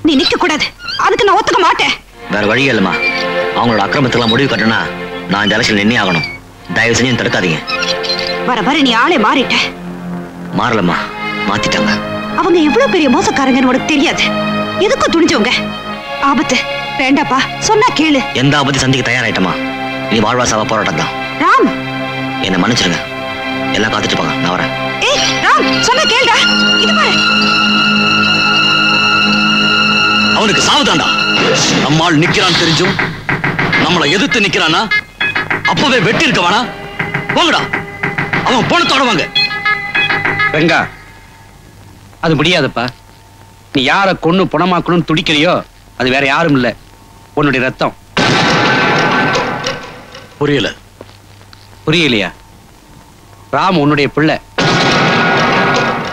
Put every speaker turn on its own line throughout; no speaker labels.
நீ நிக்க கூடாது. அதுக்கு நான் ஒத்துக்க மாட்டேன்.
வேற வழி இல்லம்மா. அவங்களோட அக்கிரமத்துக்கு முடிவு கட்டணும்னா நான் இந்த எலெக்ஷன் நின்னே ஆகணும். தயவு செஞ்சு தடுக்காதீங்க.
வர வர நீ ஆளே மாறிட்ட.
மாறலம்மா, மாத்திட்டாங்க. அவங்க
எவ்வளவு பெரிய மோசக்காரங்கன்னு உனக்கு தெரியாது. எதுக்கும் துணிஞ்சவங்க. ஆபத்து வேண்டாப்பா, சொன்னா கேளு.
எந்த ஆபத்து சந்திக்க தயாராயிட்டமா? நீ வாழ்வாசாவா போராட்டம் தான்.
ராம்,
என்ன மன்னிச்சிருங்க. எல்லாம் காத்துட்டு போங்க, நான் வரேன்.
ஏய் ராம், சொன்னா கேளுடா. இது பாரு,
அவனுக்கு சாவுதாண்டா. நம்மால் நிக்கிறான் தெரிஞ்சும் நம்மளை எதிர்த்து நிக்கிறானா? அப்பவே வெட்டி இருக்க வேணா? போங்கடா, அவன் போனத்தோட வாங்க.
வெங்கா, அது முடியாதுப்பா. நீ யார கொன்னு புணமாக்கணும்னு துடிக்கிறியோ அது வேற யாரும் இல்ல, உன்னுடைய ரத்தம்.
புரியல.
புரியலையா? ராம் உன்னுடைய பிள்ளை.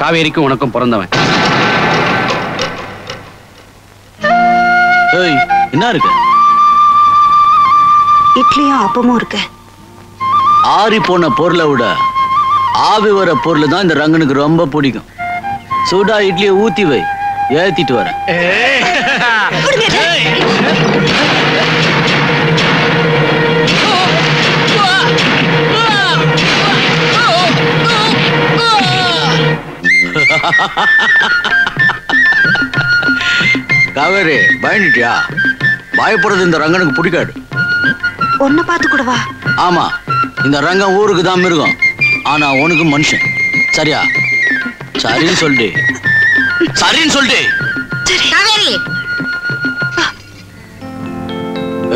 காவேரிக்கும் உனக்கும் பிறந்தவன்.
என்ன இருக்கு?
இட்லியும் அப்பமும் இருக்கு.
ஆறி போன பொருளை விட ஆவி வர பொருள் தான் இந்த ரங்கனுக்கு ரொம்ப பிடிக்கும். சூடா இட்லியை ஊத்தி வை, ஏத்திட்டு வரேன். காவேரி, பயந்துட்டியா? பயப்படுறது இந்த ரங்கனுக்கு பிடிக்காது.
ஒன்ன பார்த்து கூடவா?
ஆமா, இந்த ரங்கம் ஊருக்கு தான் மிருகம், ஆனா உனக்கு மனுஷன். சரியா? சரின்னு சொல்லிட்டு. சரின்னு சொல்லிட்டு.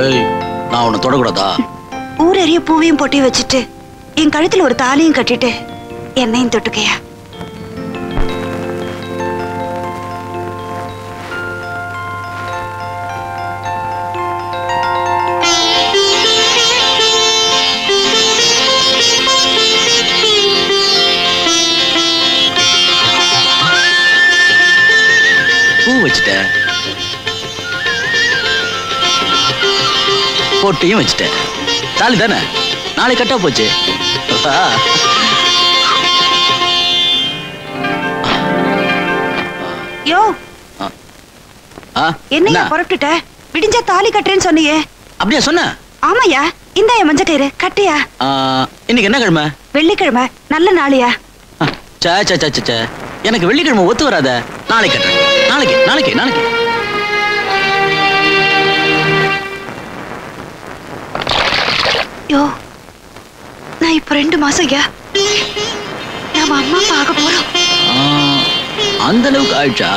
ஏய், நான் உன்னை தொடக்கூடாதா?
ஊரெறிய பூவையும் பொட்டி வச்சுட்டு என் கழுத்துல ஒரு தாலியும் கட்டிட்டு என்னையும் தொட்டுக்கையா?
வச்சுட்டேன், பொட்டியும் வச்சுட்டேன். தாலி தானே, நாளை கட்டா போச்சு.
யோ, என்ன புறப்பட்டுட்ட? விடிஞ்சா தாலி கட்டுறேன்னு சொன்னியே.
அப்படியா சொன்ன?
ஆமாயா, இந்த என் மஞ்ச கயிறு கட்டியா?
இன்னைக்கு என்ன கிழமை?
வெள்ளிக்கிழமை. நல்ல நாளையா?
எனக்கு வெள்ளிக்கிழமை ஒத்து வராத. நாளைக்கு கட்டுறேன். நாளைக்கு நாளைக்கு நாளைக்கு.
யோ, நான் இப்ப 2 மாசம் ஐயா நம்ம அம்மா பார்க்க போறோம்.
அந்த அளவுக்கு ஆயிடுச்சா?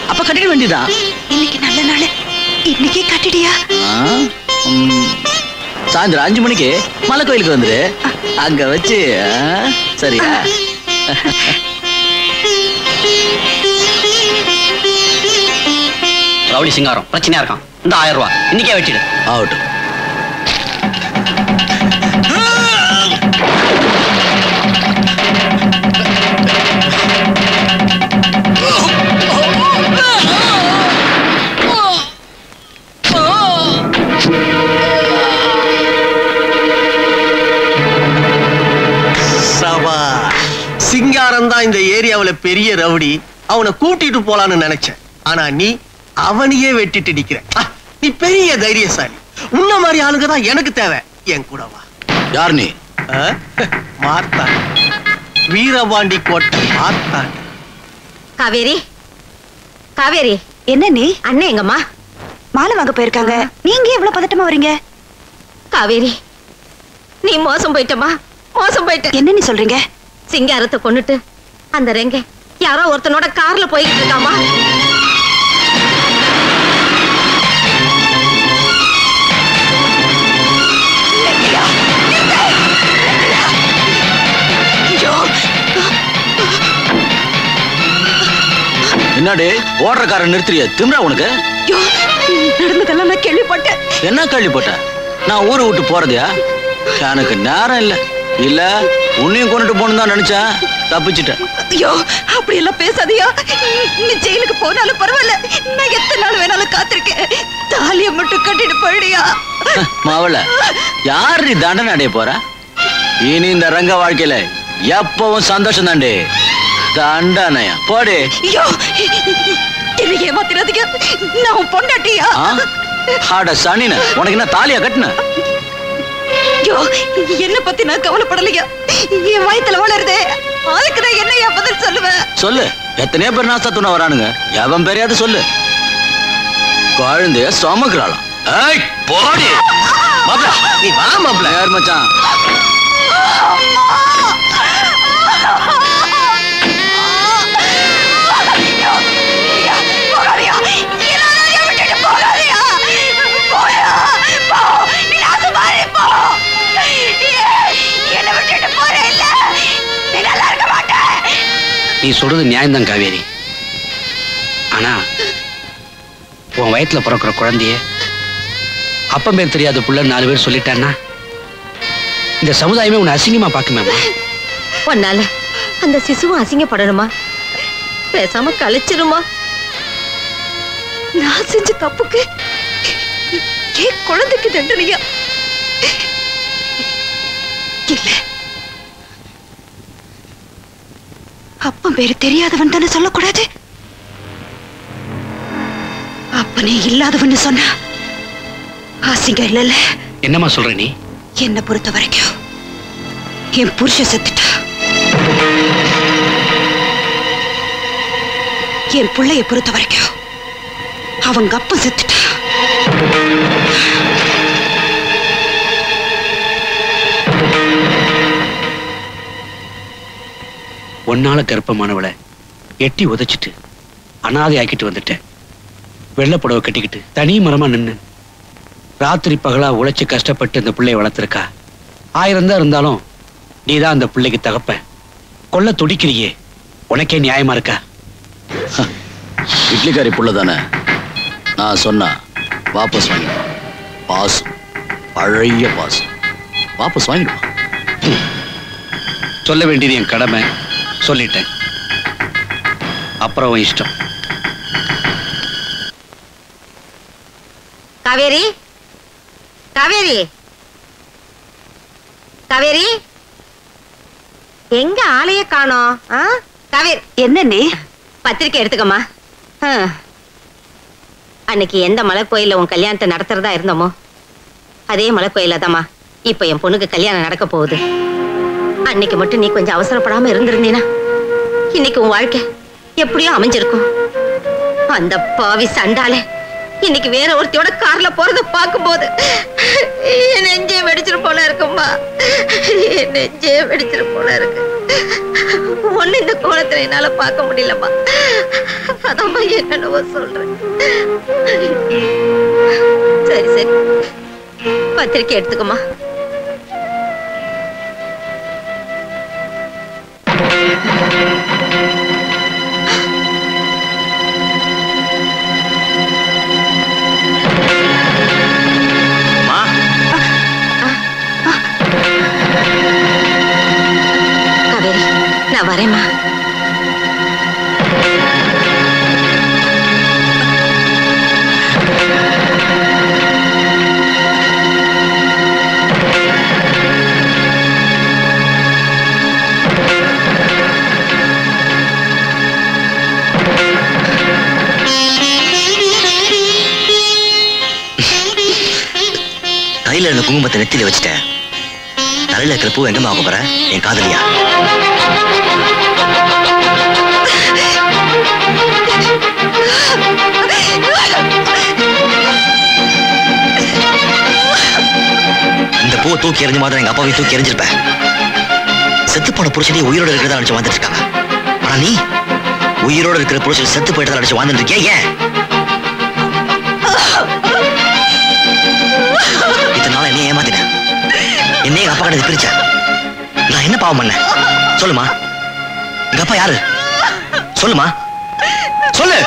அப்ப கட்டிட வேண்டியதா?
இன்னைக்கு நல்ல நாள், இன்னைக்கே கட்டிடியா?
சாயந்தரம் 5 மணிக்கு மலை கோயிலுக்கு வந்துரு, அங்க வச்சு. சரியா?
ரவுடி சிங்காரம் பிரச்சனையா இருக்கான். இந்த 1000 ரூபாய் இன்னைக்கே வெட்டிடு.
ஆகட்டும்.
சிங்காரம் தான் இந்த ஏரியாவுல பெரிய ரவுடி. அவனை கூட்டிட்டு போலான்னு நினைச்சேன், ஆனா நீ அவனையே வெட்டிட்டு நிக்கிற. நீ பெரிய தைரியசாலி. உன்ன மாதிரி ஆளுங்க தான் எனக்கு தேவை. என் கூட வா.
யார் நீ?
மார்த்தான், வீரபாண்டி கோட்டை மார்த்தான்.
காவேரி, காவேரி. என்ன நீ? அண்ணன் எங்கம்மா? மாலை வாங்க போயிருக்காங்க. நீங்க எவ்வளவு பதட்டமா வரீங்க? காவேரி, நீ மோசம் போயிட்டமா, மோசம் போயிட்ட. என்ன நீ சொல்றீங்க? சிங்காரத்தை கொன்னுட்டு அந்த ரெங்க யாரோ ஒருத்தனோட கார்ல போய்கிட்டு இருக்காமா.
என்னடி ஓடுறக்காரன் நிறுத்துறிய? திமிரா உனக்கு?
நடந்ததெல்லாம் நான் கேள்விப்பட்டேன்.
என்ன கேள்விப்பட்ட? நான் ஊரை விட்டு போறதையா? எனக்கு நேரம் இல்ல. இல்ல உன்னையும் கொண்டுட்டு போகணும் தான் நினைச்சேன், தப்பிச்சுட்டேன்.
ஐயோ, அப்படி எல்லாம் பேசாதியா. நீ ஜெயிலுக்கு போனாலும் பரவாயில்ல, நான் எத்தனை நாள் வேணாலும் காத்திருக்கேன். தாலியை மட்டும் கட்டிட்டு போயிடியா.
மாவள, யார் நீ தண்டனை அடைய போற? இனி இந்த ரங்க வாழ்க்கையில எப்பவும் சந்தோஷம் தாண்டி. தண்டனையா போடு.
ஐயோ, என்ன ஏமாத்திராதீங்க. நான் உன் பொண்டாட்டியா?
ஆட சனின உனக்கு என்ன தாலியா கட்டுன?
ஐயோ, என்ன பத்தி நான் கவலைப்படலையா? என் வயித்துல வளருதே, அதுக்கு நான் என்ன பதில் சொல்லுவேன்?
சொல்லு. எத்தனையோ பேர் நாஸ்தா துணை வரானுங்க. எவன் பெரியாது சொல்லு. குழந்தைய சுமக்குறாளாம். ஏய் போடி மாப்ள.
நீ வா மாப்ள.
யார் மச்சான்?
நீ சொல்றது நியாயம்தான் காவேரி. ஆனா உன் வயத்துல பிறக்கிற குழந்தைய அப்பம் பேர் தெரியாத புள்ள 4 பேர் சொல்லிட்டான்னா இந்த சமுதாயமே உன்னை அசிங்கமா பாக்குமேமா.
ஒன்னால அந்த சிசுவும் அசிங்கப்படணுமா? பேசாம கழிச்சிருமா? நான் செஞ்ச தப்புக்கு ஏன் குழந்தைக்கு தண்டனையா? இல்ல, அப்பன் பேரு தெரியாதவன் தானே சொல்லக்கூடாது. அப்பனே இல்லாதவன் சொன்னா அசிங்கம் இல்லல்ல.
என்னம்மா சொல்ற நீ?
என்ன பொறுத்த வரைக்கும் என் புருஷன் செத்துட்டா, என் பிள்ளைய பொறுத்த வரைக்கும் அவங்க அப்பா செத்துட்டா.
ஒன்னால கர்ப்பமானவளை எட்டி உதைச்சிட்டு அனாதை ஆக்கிட்டு வந்துட்டேன். வெள்ளப்புடவை கட்டிக்கிட்டு தனி மரமா நின்னு ராத்திரி பகலா உழைச்சு கஷ்டப்பட்டு இந்த பிள்ளைய வளர்த்திருக்கா. 1000 தான் இருந்தாலும் நீதான் அந்த பிள்ளைக்கு தகப்ப. கொல்ல துடிக்கிறியே, உனக்கே நியாயமா இருக்கா?
இட்லிக்காரி புள்ள தானே. நான் சொன்னா வாபஸ் வாங்கிடுவா. பாசம், பழைய பாசம். வாபஸ் வாங்கிடுவா.
சொல்ல வேண்டியது என் கடமை, சொல்லிட்டேன். அப்புறம் இஷ்டம்.
காவேரி, காவேரி, காவேரி, எங்க ஆளைய காணோம்? காவேரி, என்ன நீ? பத்திரிக்கை எடுத்துக்கம்மா. அன்னைக்கு எந்த மலை கோயில்ல உன் கல்யாணத்தை நடத்துறதா இருந்தோமோ அதே மலை கோயில தாம்மா இப்ப என் பொண்ணுக்கு கல்யாணம் நடக்க போகுது. அன்னைக்கு மட்டும் நீ கொஞ்சம் அவசரப்படாம இருந்திருந்தீனா இன்னைக்கு உன் வாழ்க்கை எப்படியோ அமைஞ்சிருக்கும். அந்த பாவி சண்டாலே இன்னைக்கு வேற ஒருத்தியோட கார்ல போறத பார்க்கும்போது என் நெஞ்சே வெடிச்சிரு போல இருக்கும்மா. என் நெஞ்சே வெடிச்சிரு போல இருக்கு. ஒண்ணு இந்த கோலத்துல என்னால பார்க்க முடியலம்மா. அதாம்மா என்னென்னவோ சொல்றேன். சரி சரி, பத்திரிக்கை எடுத்துக்கம்மா. காவேரி, நான் வரேம்மா.
கையில இருந்த குங்குமத்தை நெத்தில வச்சுட்டேன். தலையில இருக்கிற பூ எங்கம்மா ஆக போற? என் காதலியா? இந்த பூவை தூக்கி எறிஞ்ச மாதிரி எங்க அப்பாவையும் தூக்கி எறிஞ்சிருப்பேன். செத்து போன புருஷனே உயிரோட இருக்கிறதா நினைச்சு வாழ்ந்துட்டு இருக்காங்க. ஆனா நீ உயிரோட இருக்கிற புருஷன் செத்து போயிட்டதா நினைச்சு வாழ்ந்துட்டு இருக்கியா? ஏன் இதனால என்ன ஏமாத்தின? என்னைய எங்க அப்பா கிட்ட பிரிச்ச? நான் என்ன பாவம் பண்ண? சொல்லுமா. எங்க அப்பா யாரு? சொல்லுமா, சொல்லு.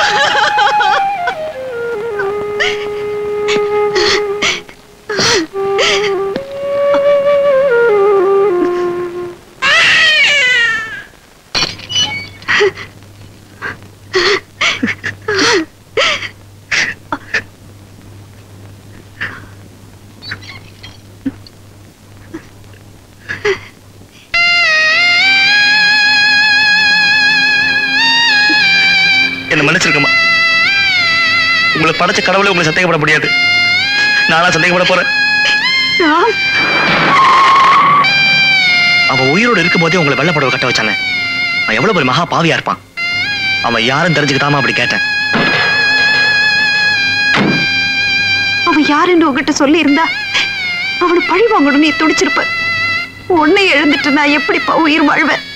என்ன மன்னிச்சிருக்கமா. உங்களை படைச்ச கடவுளை உங்களை சந்தேகப்பட முடியாது. நானா சந்தேகப்பட போறேன்? அவன் உயிரோடு இருக்கும் போதே உங்களை வெள்ளை புடவை கட்ட வச்சானே, அவன் எவ்வளவு ஒரு மகா பாவியா இருப்பான். அவன் யாரும் தெரிஞ்சுக்கிட்டாம அப்படி கேட்டேன்.
அவன் யாருன்னு உங்ககிட்ட சொல்லி இருந்தா அவனை பழி வாங்கணும் நீ துடிச்சிருப்ப. உன்னை எழுந்துட்டு நான் எப்படிப்பா உயிர் வாழ்வேன்?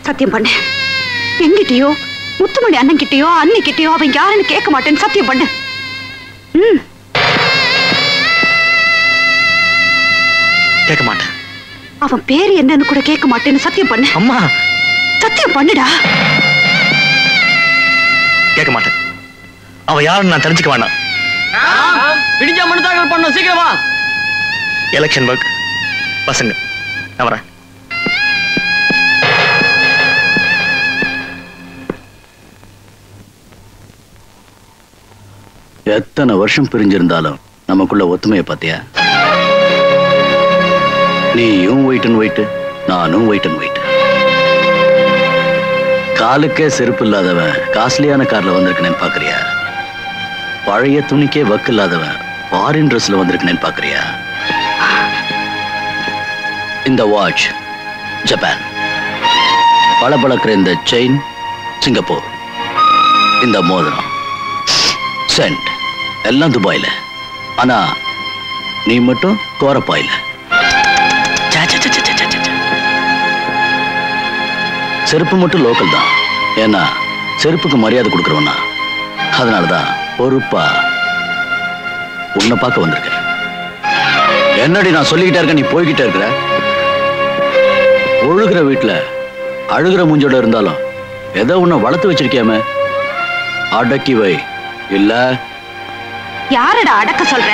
சத்தியம் பண்ணு. எங்கிட்டயோ முத்துமணி அண்ணன் கிட்டயோ அன்னைக்கிட்டயோ அவன் யாருன்னு கேட்க மாட்டேன்னு சத்தியம் பண்ணு.
கேட்க மாட்டேன்.
அவன் பேரு என்னன்னு கூட கேட்க மாட்டேன்னு சத்தியம் பண்ணு.
அம்மா
சத்தியம் பண்ணுடா.
கேட்க மாட்டேன். அவன் யாருன்னு நான் தெரிஞ்சுக்க வேண்டாம்.
விடிஞ்சா மனு தாக்கல் பண்ண, சீக்கிரமா.
எலெக்ஷன் ஒர்க் பசங்க, நான் வரேன்.
எத்தனை வருஷம் பிரிஞ்சிருந்தாலும் நமக்குள்ள ஒத்துமையை பாத்தியா? நீயும் வெயிட் அண்ட் வெயிட், நானும் வெயிட் அண்ட் வெயிட். காலுக்கே செருப்பு இல்லாதவன் காஸ்ட்லியான கார்ல வந்திருக்கேன்னு பாக்குறியா? பழைய துணிக்கே வக்கு இல்லாதவன் ஃபாரின் ட்ரெஸ்ல வந்திருக்கேன்னு பாக்குறியா? இந்த வாட்ச் ஜப்பான், பளபளக்கிற இந்த செயின் சிங்கப்பூர், இந்த மோதிரம் சென்ட் எல்லாம் துபாயில. ஆனா நீ மட்டும் கோரப்பாயில. செருப்பு மட்டும் லோக்கல் தான். ஏன்னா செருப்புக்கு மரியாதை கொடுக்கறவனா. அதனாலதான் பொறுப்பா உன்னை பார்க்க வந்திருக்க. என்னடி நான் சொல்லிக்கிட்டே இருக்க, நீ போய்கிட்டே இருக்கிற? ஒழுகிற வீட்டுல அழுகிற மூஞ்சோட இருந்தாலும் ஏதோ உன்னை வளர்த்து வச்சிருக்கியாமே, அடக்கி வை. இல்ல
யாரடா அடக்க சொல்ற?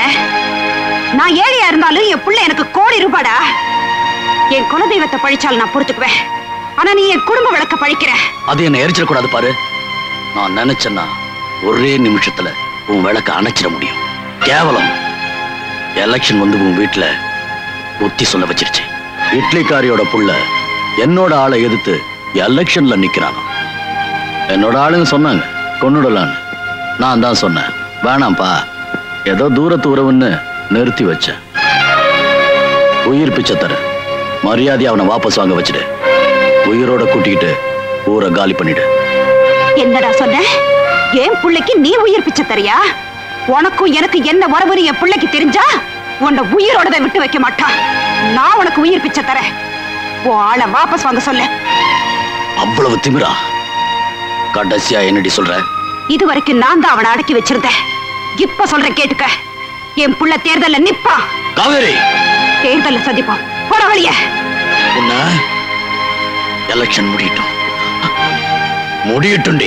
நான் ஏழையா இருந்தாலும் என் புள்ள எனக்கு கோடி ரூபாடா. என் குலதெய்வத்தை பழிச்சால் நான் பொறுத்துக்குவேன். ஆனா நீ என் குடும்ப விளக்க பழிக்கிற.
அது என்ன எரிச்சிடக்கூடாது பாரு. நான் நினைச்சேன்னா ஒரே நிமிஷத்துல உன் விளக்க அணைச்சிட முடியும். கேவலம் எலெக்ஷன் வந்து உன் வீட்டுல புத்தி சொல்ல வச்சிருச்சு. இட்லிக்காரியோட புள்ள என்னோட ஆளை எதிர்த்து எலெக்ஷன்ல நிக்கிறானோ. என்னோட ஆளுங்க சொன்னாங்க கொன்னுடலான்னு. நான் தான் சொன்னேன் வேணாம்ப்பா, ஏதோ தூரத்து உறவுன்னு நிறுத்தி வச்சேன். உயிர் பிச்சை தர மரியாதை அவனை வாபஸ் வாங்க வச்சுடு. உயிரோட கூட்டிக்கிட்டு ஊரை காலி பண்ணிடு.
என்னடா சொன்ன? என் பிள்ளைக்கு நீ உயிர் பிச்சை தரியா? உனக்கும் எனக்கு என்ன வரவுன்னு என் பிள்ளைக்கு தெரிஞ்சா உன்னை உயிரோட விட்டு வைக்க மாட்டான். நான் உனக்கு உயிர் பிச்சை தரேன். உன் ஆளை வாபஸ் வாங்க சொல்ல.
அவ்வளவு திமிரா? கடைசியா என்னடி சொல்ற?
இது வரைக்கும் நான் தான் அவனை அடக்கி வச்சிருந்தேன். இப்ப சொல்றேன் கேட்டுக்க. என் புள்ள தேர்தல்ல நிப்பா.
காவேரி,
தேர்தல்ல சந்திப்போம். போற வழிய.
எலெக்ஷன் முடியட்டும். முடியட்டும்.